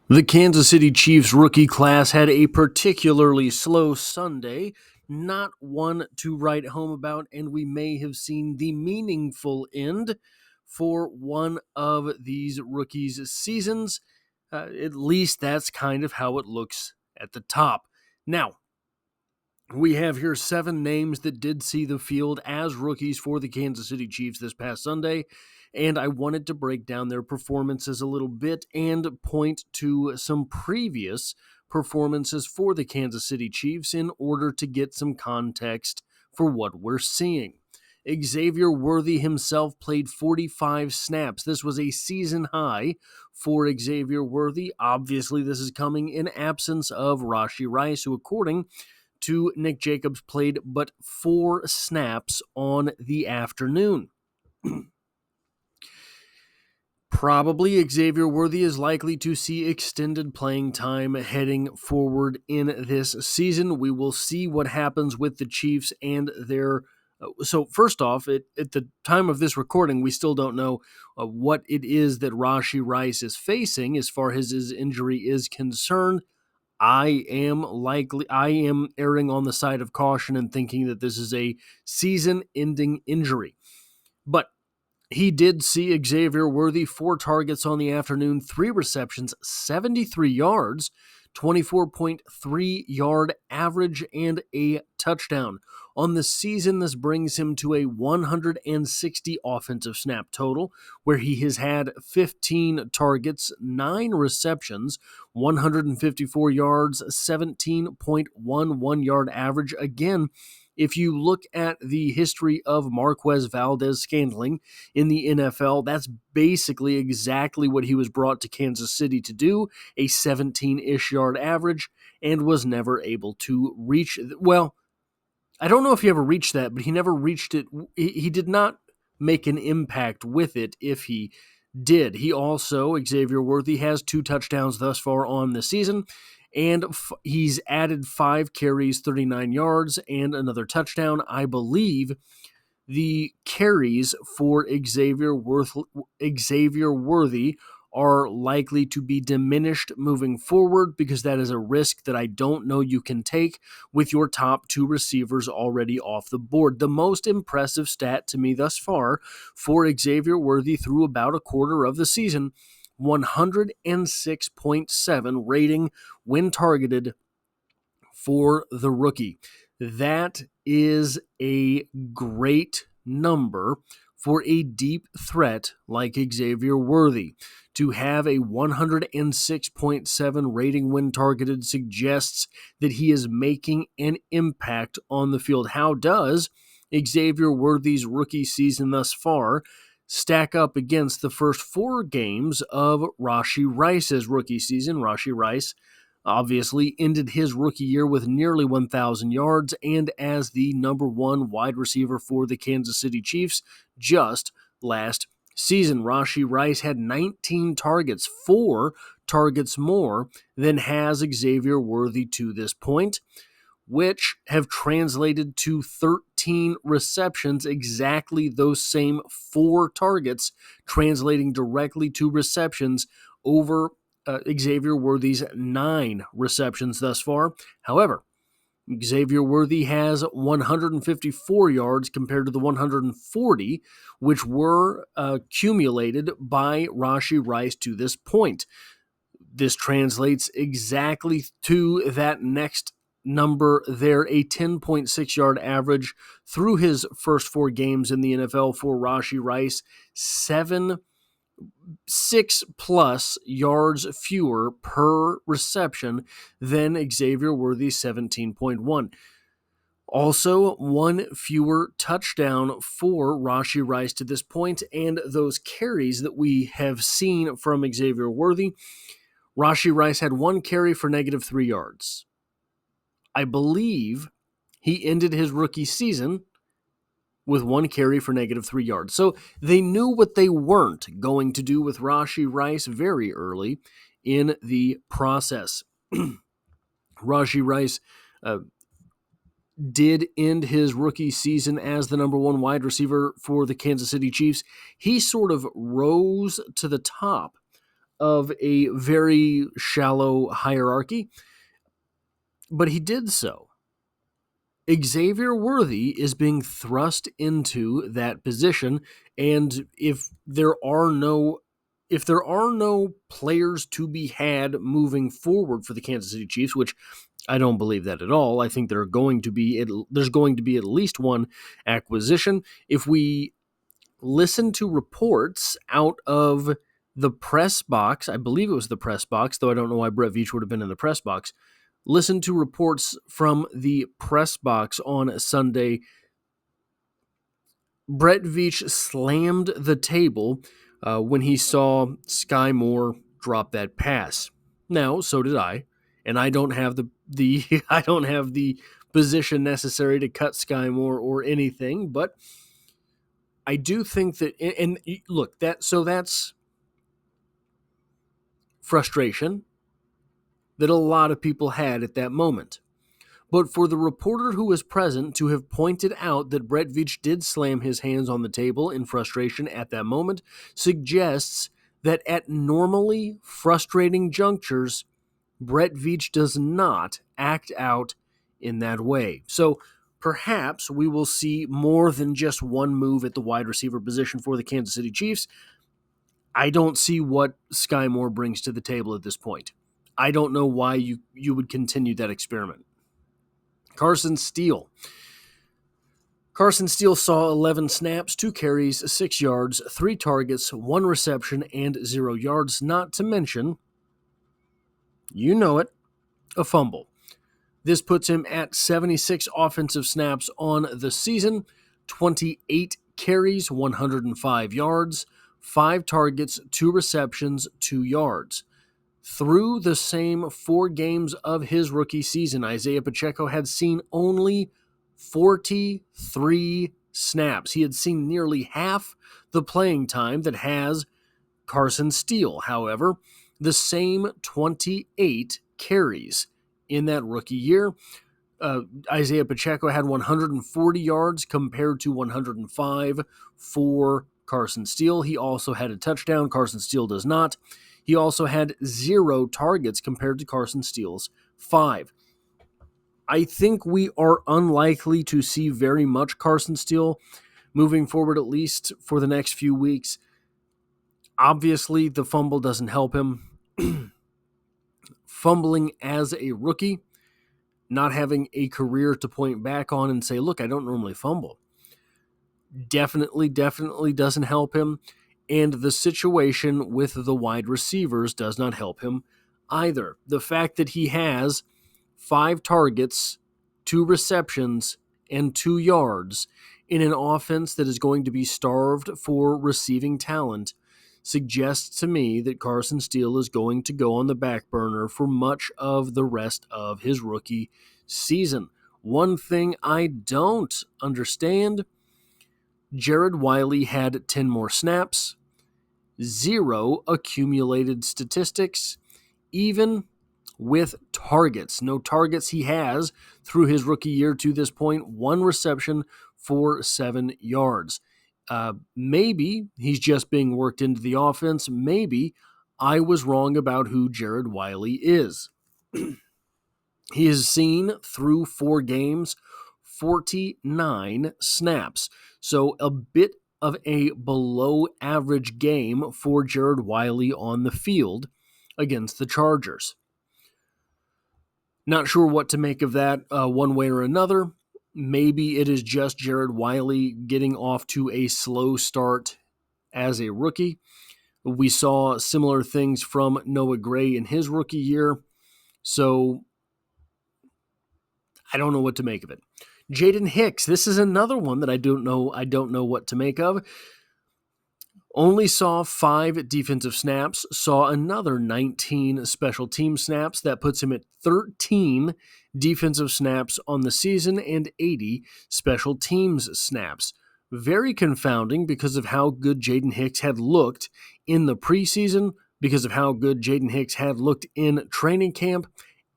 The Kansas City Chiefs rookie class had a particularly slow Sunday, not one to write home about, and we may have seen the meaningful end for one of these rookies' seasons. At least that's kind of how it looks at the top. Now, we have here 7 names that did see the field as rookies for the Kansas City Chiefs this past Sunday, and I wanted to break down their performances a little bit and point to some previous performances for the Kansas City Chiefs in order to get some context for what we're seeing. Xavier Worthy himself played 45 snaps. This was a season high for Xavier Worthy. Obviously, this is coming in absence of Rashee Rice, who, according to Nick Jacobs, played but 4 snaps on the afternoon. Probably Xavier Worthy is likely to see extended playing time heading forward in this season. We will see what happens with the Chiefs and their... So first off, at the time of this recording, we still don't know what it is that Rashee Rice is facing as far as his injury is concerned. I am erring on the side of caution and thinking that this is a season-ending injury. But he did see Xavier Worthy 4 targets on the afternoon, 3 receptions, 73 yards, 24.3 yard average, and a touchdown. On the season, this brings him to a 160 offensive snap total, where he has had 15 targets, 9 receptions, 154 yards, 17.11 yard average. Again, if you look at the history of Marquez Valdes-Scantling in the NFL, that's basically exactly what he was brought to Kansas City to do, a 17-ish yard average, and was never able to reach, well, I don't know if he ever reached that, but he never reached it. He did not make an impact with it if he did. He also, Xavier Worthy, has 2 touchdowns thus far on the season, and he's added 5 carries, 39 yards, and another touchdown. I believe the carries for Xavier Worthy are likely to be diminished moving forward because that is a risk that I don't know you can take with your top 2 receivers already off the board. The most impressive stat to me thus far for Xavier Worthy through about a quarter of the season, 106.7 rating when targeted for the rookie. That is a great number for a deep threat like Xavier Worthy. To have a 106.7 rating when targeted suggests that he is making an impact on the field. How does Xavier Worthy's rookie season thus far stack up against the first 4 games of Rashee Rice's rookie season? Rashee Rice obviously ended his rookie year with nearly 1,000 yards and as the number 1 wide receiver for the Kansas City Chiefs just last season. Rashee Rice had 19 targets, 4 targets more than has Xavier Worthy to this point, which have translated to 13 receptions, exactly those same 4 targets translating directly to receptions over Xavier Worthy's 9 receptions thus far. However, Xavier Worthy has 154 yards compared to the 140, which were accumulated by Rashee Rice to this point. This translates exactly to that next number there, a 10.6 yard average through his first 4 games in the NFL for Rashee Rice, 6+ yards fewer per reception than Xavier Worthy's 17.1. Also, 1 fewer touchdown for Rashee Rice to this point, and those carries that we have seen from Xavier Worthy, Rashee Rice had 1 carry for -3 yards. I believe he ended his rookie season with 1 carry for -3 yards. So they knew what they weren't going to do with Rashee Rice very early in the process. Rashee Rice did end his rookie season as the number 1 wide receiver for the Kansas City Chiefs. He sort of rose to the top of a very shallow hierarchy, but he did so. Xavier Worthy is being thrust into that position, and if there are no players to be had moving forward for the Kansas City Chiefs, which I don't believe that at all. I think there's going to be at least one acquisition. If we listen to reports out of the press box, I believe it was the press box, though I don't know why Brett Veach would have been in the press box. Listen to reports from the press box on Sunday. Brett Veach slammed the table when he saw Sky Moore drop that pass. Now, so did I, and I don't have the I don't have the position necessary to cut Sky Moore or anything, but I do think that, and look, that's frustration that a lot of people had at that moment. But for the reporter who was present to have pointed out that Brett Veach did slam his hands on the table in frustration at that moment suggests that at normally frustrating junctures, Brett Veach does not act out in that way. So perhaps we will see more than just one move at the wide receiver position for the Kansas City Chiefs. I don't see what Sky Moore brings to the table at this point. I don't know why you would continue that experiment. CARSON STEELE. CARSON STEELE saw 11 snaps, 2 carries, 6 yards, 3 targets, 1 reception, and 0 yards, not to mention, you know it, a fumble. This puts him at 76 offensive snaps on the season, 28 carries, 105 yards, 5 targets, 2 receptions, 2 yards. Through the same 4 games of his rookie season, Isaiah Pacheco had seen only 43 snaps. He had seen nearly half the playing time that has CARSON STEELE. However, the same 28 carries in that rookie year. Isaiah Pacheco had 140 yards compared to 105 for CARSON STEELE. He also had a touchdown. CARSON STEELE does not. He also had 0 targets compared to CARSON STEELE's 5. I think we are unlikely to see very much CARSON STEELE moving forward, at least for the next few weeks. Obviously, the fumble doesn't help him. Fumbling as a rookie, not having a career to point back on and say, look, I don't normally fumble, definitely doesn't help him. And the situation with the wide receivers does not help him either. The fact that he has 5 targets, 2 receptions, and 2 yards in an offense that is going to be starved for receiving talent suggests to me that CARSON STEELE is going to go on the back burner for much of the rest of his rookie season. One thing I don't understand, Jared Wiley had 10 more snaps, 0 accumulated statistics, even with targets. No targets he has through his rookie year to this point, 1 reception for 7 yards. Maybe he's just being worked into the offense. Maybe I was wrong about who Jared Wiley is. He has seen through 4 games 49 snaps. So a bit of a below average game for Jared Wiley on the field against the Chargers. Not sure what to make of that one way or another. Maybe it is just Jared Wiley getting off to a slow start as a rookie. We saw similar things from Noah Gray in his rookie year. So I don't know what to make of it. Jaden Hicks, this is another one that I don't know what to make of. Only saw 5 defensive snaps, saw another 19 special team snaps. That puts him at 13 defensive snaps on the season and 80 special teams snaps. Very confounding because of how good Jaden Hicks had looked in the preseason, because of how good Jaden Hicks had looked in training camp,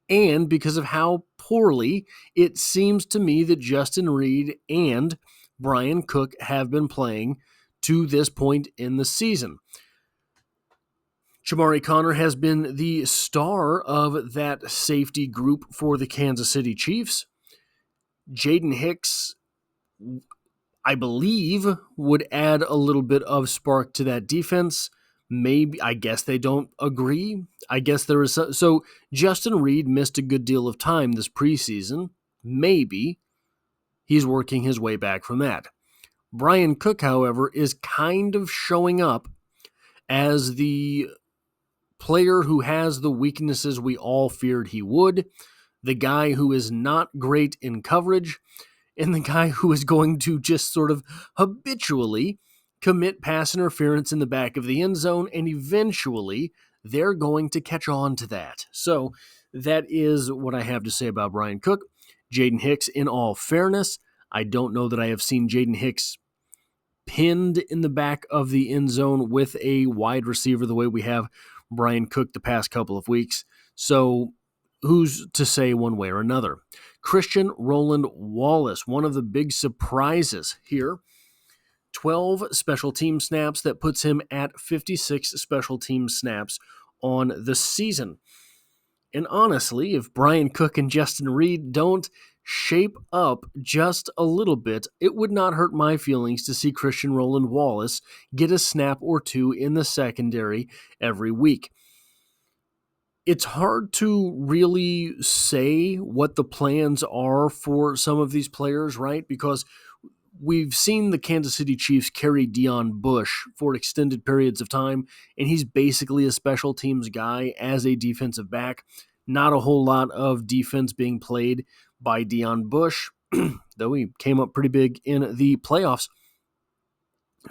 and because of how poorly it seems to me that Justin Reed and Brian Cook have been playing to this point in the season. Chamarri Conner has been the star of that safety group for the Kansas City Chiefs. Jaden Hicks, I believe, would add a little bit of spark to that defense. Maybe, I guess they don't agree. I guess there is so Justin Reid missed a good deal of time this preseason. Maybe he's working his way back from that. Bryan Cook, however, is kind of showing up as the player who has the weaknesses we all feared he would, the guy who is not great in coverage, and the guy who is going to just sort of habitually commit pass interference in the back of the end zone, and eventually they're going to catch on to that. So that is what I have to say about Bryan Cook. Jaden Hicks, in all fairness, I don't know that I have seen Jaden Hicks pinned in the back of the end zone with a wide receiver the way we have Bryan Cook the past couple of weeks. So who's to say one way or another? Christian Roland Wallace, one of the big surprises here. 12 special team snaps. That puts him at 56 special team snaps on the season. And honestly, if Bryan Cook and Justin Reid don't shape up just a little bit, it would not hurt my feelings to see Christian Roland Wallace get a snap or two in the secondary every week. It's hard to really say what the plans are for some of these players, right? Because we've seen the Kansas City Chiefs carry Deon Bush for extended periods of time, and he's basically a special teams guy as a defensive back. Not a whole lot of defense being played by Deon Bush, though he came up pretty big in the playoffs.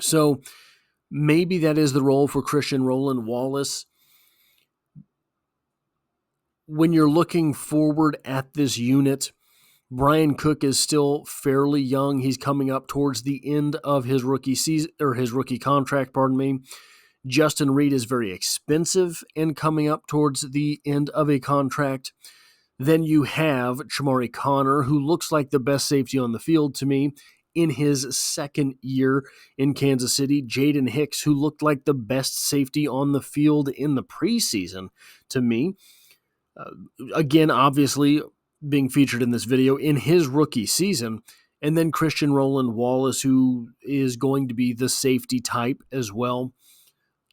So maybe that is the role for Christian Roland Wallace. When you're looking forward at this unit, Bryan Cook is still fairly young. He's coming up towards the end of his rookie season, or his rookie contract, pardon me. Justin Reid is very expensive and coming up towards the end of a contract. Then you have Chamarri Conner, who looks like the best safety on the field to me in his second year in Kansas City. Jaden Hicks, who looked like the best safety on the field in the preseason to me. Again, obviously being featured in this video in his rookie season. And then Christian Roland Wallace, who is going to be the safety type as well.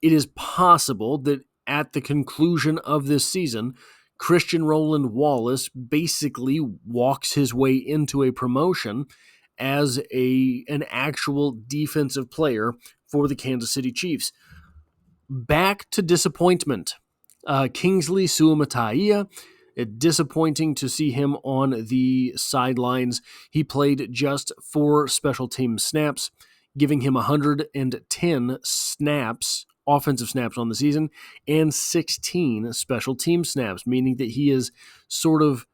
It is possible that at the conclusion of this season, Christian Roland Wallace basically walks his way into a promotion as an actual defensive player for the Kansas City Chiefs. Back to disappointment. Kingsley Suamataia, disappointing to see him on the sidelines. He played just 4 special team snaps, giving him 110 snaps, offensive snaps on the season, and 16 special team snaps, meaning that he is sort of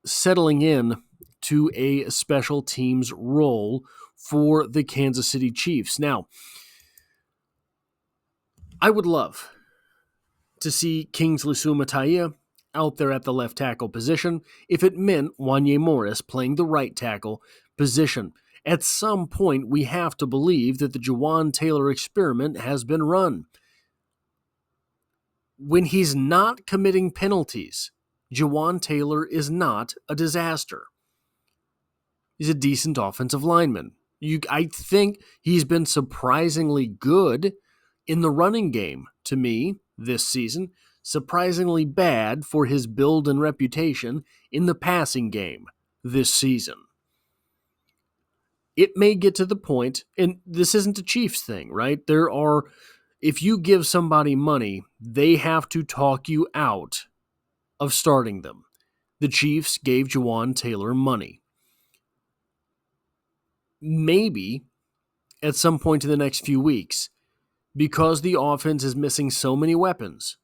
settling in to a special teams role for the Kansas City Chiefs. Now, I would love to see Kingsley Suamataia out there at the left tackle position if it meant Wanya Morris playing the right tackle position. At some point, we have to believe that the Jawaan Taylor experiment has been run. When he's not committing penalties, Jawaan Taylor is not a disaster. He's a decent offensive lineman. I think he's been surprisingly good in the running game to me this season, surprisingly bad for his build and reputation in the passing game this season. It may get to the point, and this isn't a Chiefs thing, right? If you give somebody money, they have to talk you out of starting them. The Chiefs gave Jawaan Taylor money. Maybe at some point in the next few weeks, because the offense is missing so many weapons,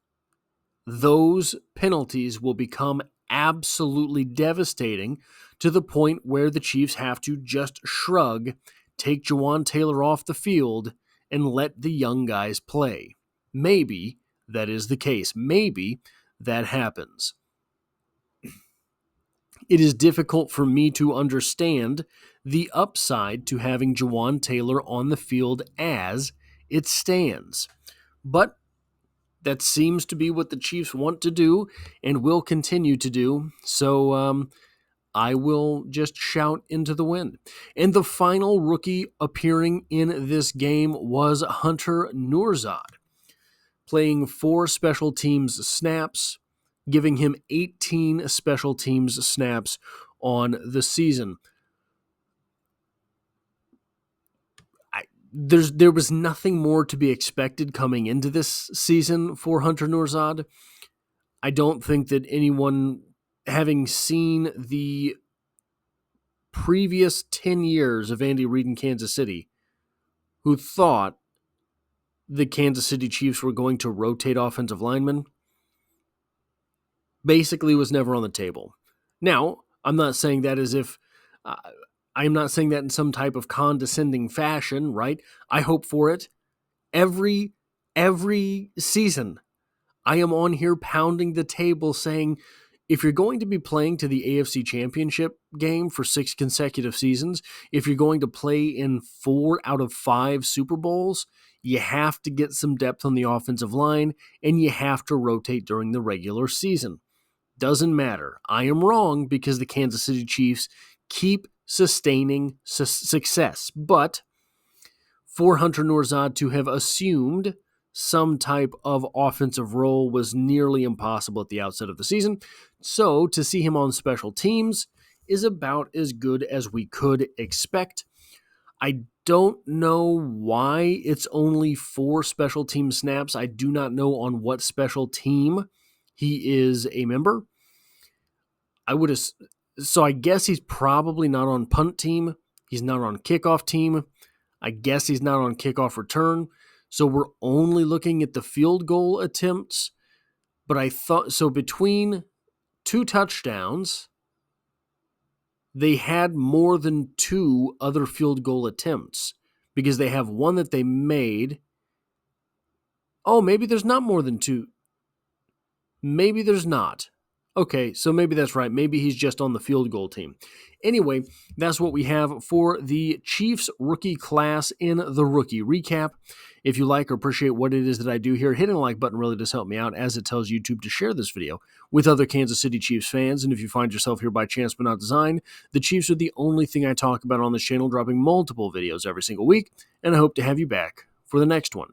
those penalties will become absolutely devastating to the point where the Chiefs have to just shrug, take Jawaan Taylor off the field, and let the young guys play. Maybe that is the case. Maybe that happens. It is difficult for me to understand the upside to having Jawaan Taylor on the field as it stands. But That seems to be what the Chiefs want to do and will continue to do. So I will just shout into the wind. And the final rookie appearing in this game was Hunter Nourzad, playing 4 special teams snaps, giving him 18 special teams snaps on the season. There was nothing more to be expected coming into this season for Hunter Nourzad. I don't think that anyone, having seen the previous 10 years of Andy Reid in Kansas City, who thought the Kansas City Chiefs were going to rotate offensive linemen, basically was never on the table. Now, I'm not saying that as if I'm not saying that in some type of condescending fashion, right? I hope for it. Every season, I am on here pounding the table saying, if you're going to be playing to the AFC Championship game for 6 consecutive seasons, if you're going to play in 4 out of 5 Super Bowls, you have to get some depth on the offensive line, and you have to rotate during the regular season. Doesn't matter. I am wrong because the Kansas City Chiefs keep sustaining success. But for Hunter Nourzad to have assumed some type of offensive role was nearly impossible at the outset of the season. So to see him on special teams is about as good as we could expect. I don't know why it's only 4 special team snaps. I do not know on what special team he is a member. So I guess he's probably not on punt team. He's not on kickoff team. I guess he's not on kickoff return. So we're only looking at the field goal attempts. But I thought, so between 2 touchdowns, they had more than 2 other field goal attempts because they have one that they made. Oh, maybe there's not more than 2. Maybe there's not. Okay, so maybe that's right. Maybe he's just on the field goal team. Anyway, that's what we have for the Chiefs rookie class in the rookie recap. If you like or appreciate what it is that I do here, hitting the like button really does help me out, as it tells YouTube to share this video with other Kansas City Chiefs fans. And if you find yourself here by chance but not design, the Chiefs are the only thing I talk about on this channel, dropping multiple videos every single week, and I hope to have you back for the next one.